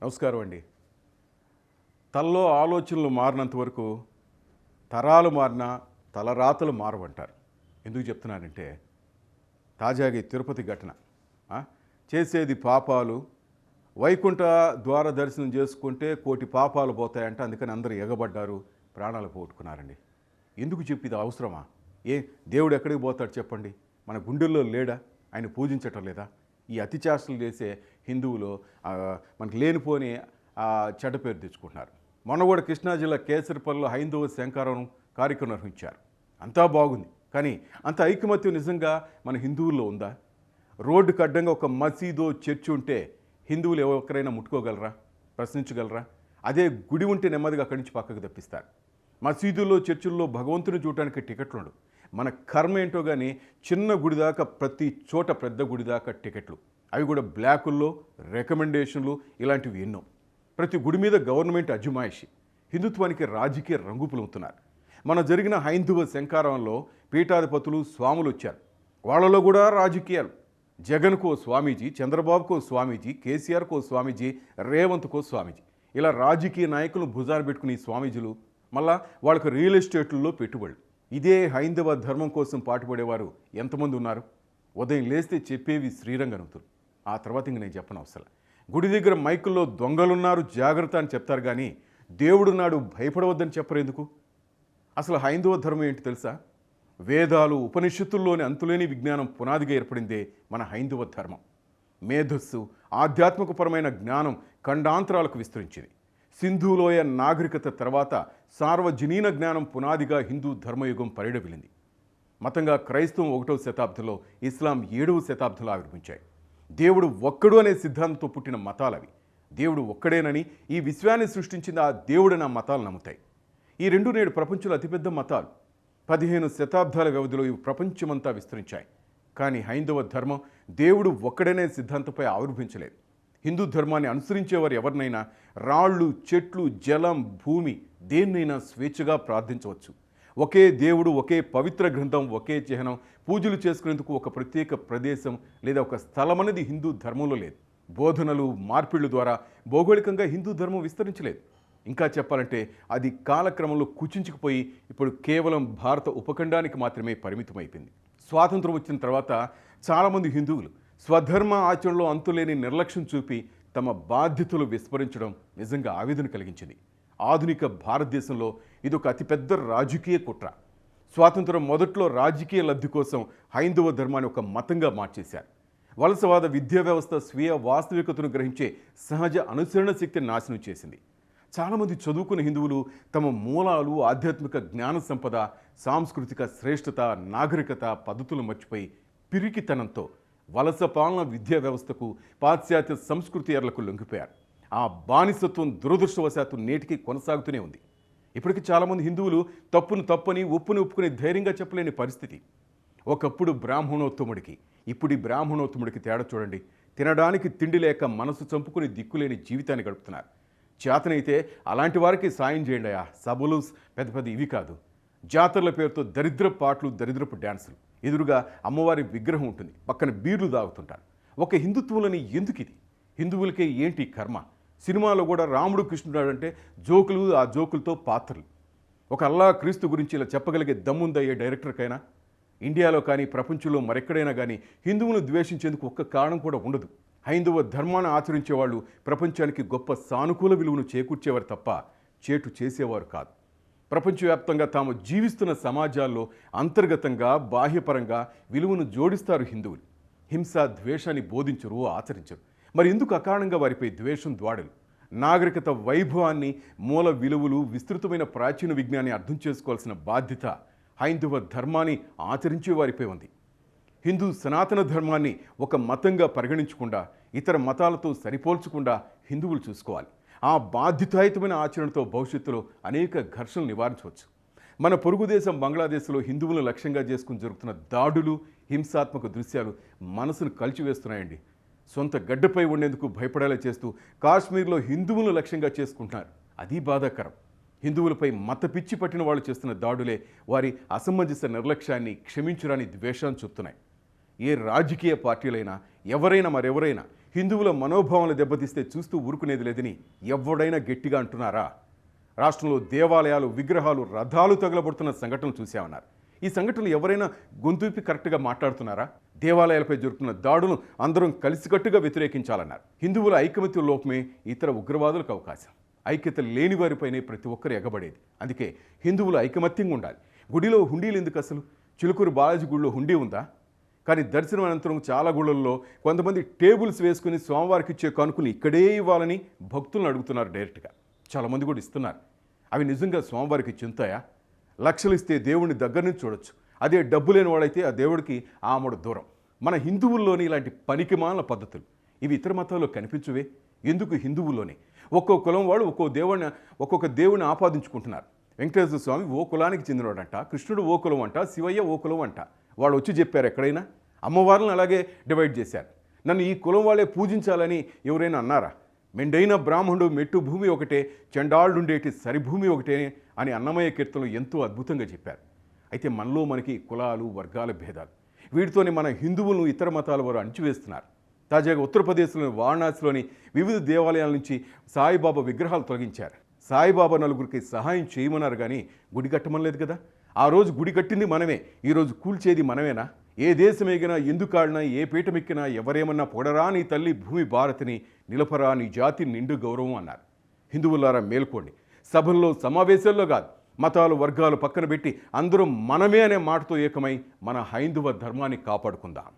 నమస్కారం అండి. తలలో ఆలోచనలు మారినంత వరకు తరాలు మారినా తలరాతలు మారవంటారు. ఎందుకు చెప్తున్నానంటే తాజాగా ఈ తిరుపతి ఘటన. చేసేది పాపాలు, వైకుంఠ ద్వార దర్శనం చేసుకుంటే కోటి పాపాలు పోతాయంట. అందుకని అందరూ ఎగబడ్డారు, ప్రాణాలు పోగొట్టుకున్నారండి. ఎందుకు చెప్పేది అవసరమా? దేవుడు ఎక్కడికి పోతాడు చెప్పండి? మన గుండెల్లో లేడా? ఆయన పూజించటం లేదా? ఈ అతిచేష్టలు చేసే హిందువులు మనకు లేనిపోని చెడ్డ పేరు తెచ్చుకుంటున్నారు. మొన్న కూడా కృష్ణా జిల్లా కేసరిపల్లిలో హైందవ శంకరం కార్యక్రమం నిర్వహించారు. అంతా బాగుంది, కానీ అంత ఐకమత్యం నిజంగా మన హిందువుల్లో ఉందా? రోడ్డుకు అడ్డంగా ఒక మసీదో చర్చి ఉంటే హిందువులు ఎవరికైనా ముట్టుకోగలరా? ప్రశ్నించగలరా? అదే గుడి ఉంటే నెమ్మదిగా అక్కడి నుంచి పక్కకు తప్పిస్తారు. మసీదుల్లో చర్చిల్లో భగవంతుని చూడటానికి టికెట్లు ఉండవు. మన కర్మ ఏంటో కానీ చిన్న గుడి దాకా ప్రతి చోట పెద్ద గుడి దాకా టికెట్లు, అవి కూడా బ్లాకుల్లో, రికమెండేషన్లు, ఇలాంటివి ఎన్నో. ప్రతి గుడి మీద గవర్నమెంట్ అజమాయిషి. హిందుత్వానికి రాజకీయ రంగు పులుముతున్నారు. మన జరిగిన హైందవ శంకారంలో పీఠాధిపతులు, స్వాములు వచ్చారు. వాళ్ళలో కూడా రాజకీయాలు. జగన్కో స్వామీజీ, చంద్రబాబుకో స్వామీజీ, కేసీఆర్కో స్వామీజీ, రేవంత్కో స్వామీజీ, ఇలా రాజకీయ నాయకులు భుజాలు పెట్టుకుని స్వామీజీలు. మళ్ళా వాళ్ళకు రియల్ ఎస్టేట్లలో పెట్టుబడులు. ఇదే హైందవ ధర్మం కోసం పాటుపడేవారు ఎంతమంది ఉన్నారు? ఉదయం లేస్తే చెప్పేవి శ్రీరంగనూతులు. ఆ తర్వాత ఇంక నేను చెప్పను అవసరం. గుడి దగ్గర మైకుల్లో దొంగలున్నారు జాగ్రత్త అని చెప్తారు, కానీ దేవుడు నాడు భయపడవద్దని చెప్పరు ఎందుకు? అసలు హైందవ ధర్మం ఏంటి తెలుసా? వేదాలు, ఉపనిషత్తుల్లోని అంతులేని విజ్ఞానం పునాదిగా ఏర్పడిందే మన హైందవ ధర్మం. మేధస్సు, ఆధ్యాత్మికపరమైన జ్ఞానం ఖండాంతరాలకు విస్తరించింది. సింధులోయ నాగరికత తర్వాత సార్వజనీన జ్ఞానం పునాదిగా హిందూ ధర్మయుగం పరిడవిలింది. మతంగా క్రైస్తవం 1వ శతాబ్దంలో, ఇస్లాం 7వ శతాబ్దంలో ఆవిర్భించాయి. దేవుడు ఒక్కడు అనే సిద్ధాంతంతో పుట్టిన మతాలవి. దేవుడు ఒక్కడేనని, ఈ విశ్వాన్ని సృష్టించిన ఆ దేవుడని ఆ మతాలు నమ్ముతాయి. ఈ రెండు నేడు ప్రపంచంలో అతిపెద్ద మతాలు. 15 శతాబ్దాల వ్యవధిలో ఇవి ప్రపంచమంతా విస్తరించాయి. కానీ హైందవ ధర్మం దేవుడు ఒక్కడనే సిద్ధాంతంపై ఆవిర్భించలేదు. హిందూ ధర్మాన్ని అనుసరించేవారు ఎవరినైనా రాళ్ళు, చెట్లు, జలం, భూమి, దేన్నైనా స్వేచ్ఛగా ప్రార్థించవచ్చు. ఒకే దేవుడు, ఒకే పవిత్ర గ్రంథం, ఒకే చిహ్నం, పూజలు చేసుకునేందుకు ఒక ప్రత్యేక ప్రదేశం లేదా ఒక స్థలం అనేది హిందూ ధర్మంలో లేదు. బోధనలు, మార్పిళ్ల ద్వారా భౌగోళికంగా హిందూ ధర్మం విస్తరించలేదు. ఇంకా చెప్పాలంటే అది కాలక్రమంలో కుచించుకుపోయి ఇప్పుడు కేవలం భారత ఉపఖండానికి మాత్రమే పరిమితమైపోయింది. స్వాతంత్రం వచ్చిన తర్వాత చాలామంది హిందువులు స్వధర్మ ఆచరణలో అంతులేని నిర్లక్ష్యం చూపి తమ బాధ్యతలు విస్మరించడం నిజంగా ఆవేదన కలిగించింది. ఆధునిక భారతదేశంలో ఇదొక అతిపెద్ద రాజకీయ కుట్ర. స్వాతంత్రం మొదట్లో రాజకీయ లబ్ధి కోసం హైందవ ధర్మాన్ని ఒక మతంగా మార్చేశారు. వలసవాద విద్యా వ్యవస్థ స్వీయ వాస్తవికతను గ్రహించే సహజ అనుసరణ శక్తిని నాశనం చేసింది. చాలామంది చదువుకున్న హిందువులు తమ మూలాలు, ఆధ్యాత్మిక జ్ఞాన సంపద, సాంస్కృతిక శ్రేష్టత, నాగరికత పద్ధతులు మర్చిపోయి పిరికితనంతో వలస పాలన విద్యా వ్యవస్థకు, పాశ్చాత్య సంస్కృతి ఎర్లకు లొంగిపోయారు. ఆ బానిసత్వం దురదృష్టవశాత్తు నేటికి కొనసాగుతూనే ఉంది. ఇప్పటికీ చాలామంది హిందువులు తప్పును తప్పని, ఒప్పుని ఒప్పుకుని ధైర్యంగా చెప్పలేని పరిస్థితి. ఒకప్పుడు బ్రాహ్మణోత్తముడికి, ఇప్పుడు ఈ బ్రాహ్మణోత్తముడికి తేడా చూడండి. తినడానికి తిండి లేక మనసు చంపుకుని దిక్కులేని జీవితాన్ని గడుపుతున్నారు. చేతనైతే అలాంటి వారికి సాయం చేయండి. సభలు పెద్ద పెద్ద ఇవి కాదు. జాతరల పేరుతో దరిద్ర పాటలు, దరిద్రపు డ్యాన్సులు, ఎదురుగా అమ్మవారి విగ్రహం ఉంటుంది, పక్కన బీర్లు తాగుతుంటారు. ఒక హిందుత్వంలోని ఎందుకు ఇది? హిందువులకే ఏంటి కర్మ? సినిమాలో కూడా రాముడు, కృష్ణుడు అంటే జోకులు, ఆ జోకులతో పాత్రలు. ఒక అల్లా క్రీస్తు గురించి ఇలా చెప్పగలిగే దమ్ముందయ్యే డైరెక్టర్కైనా ఇండియాలో కానీ ప్రపంచంలో మరెక్కడైనా కానీ హిందువులను ద్వేషించేందుకు ఒక్క కారణం కూడా ఉండదు. హైందవ ధర్మాన్ని ఆచరించే వాళ్ళు ప్రపంచానికి గొప్ప సానుకూల విలువను చేకూర్చేవారు తప్ప చేటు చేసేవారు కాదు. ప్రపంచవ్యాప్తంగా తాము జీవిస్తున్న సమాజాల్లో అంతర్గతంగా, బాహ్యపరంగా విలువను జోడిస్తారు హిందువులు. హింస, ద్వేషాన్ని బోధించరు, ఆచరించరు. మరి ఎందుకు అకారణంగా వారిపై ద్వేషం, ద్వాడలు? నాగరికత వైభవాన్ని, మూల విలువలు, విస్తృతమైన ప్రాచీన విజ్ఞానాన్ని అర్థం చేసుకోవాల్సిన బాధ్యత హైందవ ధర్మాన్ని ఆచరించే వారిపై ఉంది. హిందూ సనాతన ధర్మాన్ని ఒక మతంగా పరిగణించకుండా, ఇతర మతాలతో సరిపోల్చకుండా హిందువులు చూసుకోవాలి. ఆ బాధ్యతాయుతమైన ఆచరణతో భవిష్యత్తులో అనేక ఘర్షణలు నివారించవచ్చు. మన పొరుగు దేశం బంగ్లాదేశ్లో హిందువులను లక్ష్యంగా చేసుకుని జరుగుతున్న దాడులు, హింసాత్మక దృశ్యాలు మనసును కలిచివేస్తున్నాయండి. సొంత గడ్డపై ఉండేందుకు భయపడేలా చేస్తూ కాశ్మీర్లో హిందువులను లక్ష్యంగా చేసుకుంటున్నారు. అది బాధాకరం. హిందువులపై మత పిచ్చి పట్టిన వాళ్ళు చేస్తున్న దాడులే వారి అసమంజస నిర్లక్ష్యాన్ని, క్షమించరాని ద్వేషాన్ని చూపుతున్నాయి. ఏ రాజకీయ పార్టీలైనా, ఎవరైనా మరెవరైనా హిందువుల మనోభావాలు దెబ్బతీస్తే చూస్తూ ఊరుకునేది లేదని ఎవడైనా గట్టిగా అంటున్నారా? రాష్ట్రంలో దేవాలయాలు, విగ్రహాలు, రథాలు తగలబడుతున్న సంఘటనలు చూసామన్నారు. ఈ సంఘటనలు ఎవరైనా గొంతుపి కరెక్ట్గా మాట్లాడుతున్నారా? దేవాలయాలపై జరుగుతున్న దాడులను అందరం కలిసికట్టుగా వ్యతిరేకించాలన్నారు. హిందువుల ఐకమత్య లోపమే ఇతర ఉగ్రవాదులకు అవకాశం. ఐక్యత లేని వారిపైనే ప్రతి ఒక్కరు ఎగబడేది. అందుకే హిందువులు ఐకమత్యంగా ఉండాలి. గుడిలో హుండీలు ఎందుకు అసలు? చిలుకూరు బాలాజీ గుడిలో హుండీ ఉందా? కానీ దర్శనం అనంతరం చాలా గుళ్ళల్లో కొంతమంది టేబుల్స్ వేసుకుని స్వామివారికి ఇచ్చే కానుకలు ఇక్కడే ఇవ్వాలని భక్తులను అడుగుతున్నారు డైరెక్ట్గా. చాలామంది కూడా ఇస్తున్నారు. అవి నిజంగా స్వామివారికి చింతాయా? లక్షలు ఇస్తే దేవుడిని దగ్గర నుంచి చూడొచ్చు. అదే డబ్బు లేని వాడైతే ఆ దేవుడికి ఆమడు దూరం. మన హిందువుల్లోని ఇలాంటి పనికిమాలిన పద్ధతులు ఇవి ఇతర మతాల్లో కనిపించవే? ఎందుకు హిందువుల్లోనే? ఒక్కో కులం వాళ్ళు ఒక్కొక్క దేవుడిని ఆపాదించుకుంటున్నారు. వెంకటేశ్వర స్వామి ఓ కులానికి చెందినవాడంట, కృష్ణుడు ఓ కులం అంట, శివయ్య ఓ కులం అంట. వాళ్ళు వచ్చి చెప్పారు ఎక్కడైనా? అమ్మవార్లను అలాగే డివైడ్ చేశారు. నన్ను ఈ కులం వాళ్ళే పూజించాలని ఎవరైనా అన్నారా? మెండైన బ్రాహ్మణుడు మెట్టు భూమి ఒకటే, చండాళ్ళుండేటి సరిభూమి ఒకటే అని అన్నమయ్య కీర్తనలు ఎంతో అద్భుతంగా చెప్పారు. అయితే మనలో మనకి కులాలు, వర్గాల భేదాలు, వీటితోనే మన హిందువులను ఇతర మతాల వారు అణిచివేస్తున్నారు. తాజాగా ఉత్తరప్రదేశ్లోని వారణాసిలోని వివిధ దేవాలయాల నుంచి సాయిబాబా విగ్రహాలు తొలగించారు. సాయిబాబా నలుగురికి సహాయం చేయమన్నారు కానీ గుడి కట్టమనలేదు కదా. ఆ రోజు గుడి కట్టింది మనమే, ఈరోజు కూల్చేది మనమేనా? ఏ దేశం ఎగినా, ఎందుకు ఆడినా, ఏ పీఠమెక్కినా ఎవరేమన్నా పొడరా నీ తల్లి భూమి భారతిని, నిలపరా నీ జాతి నిండు గౌరవం అన్నారు. హిందువులారా మేల్కోండి. సభల్లో, సమావేశాల్లో కాదు, మతాలు, వర్గాలు పక్కన పెట్టి అందరం మనమే అనే మాటతో ఏకమై మన హైందవ ధర్మాన్ని కాపాడుకుందాం.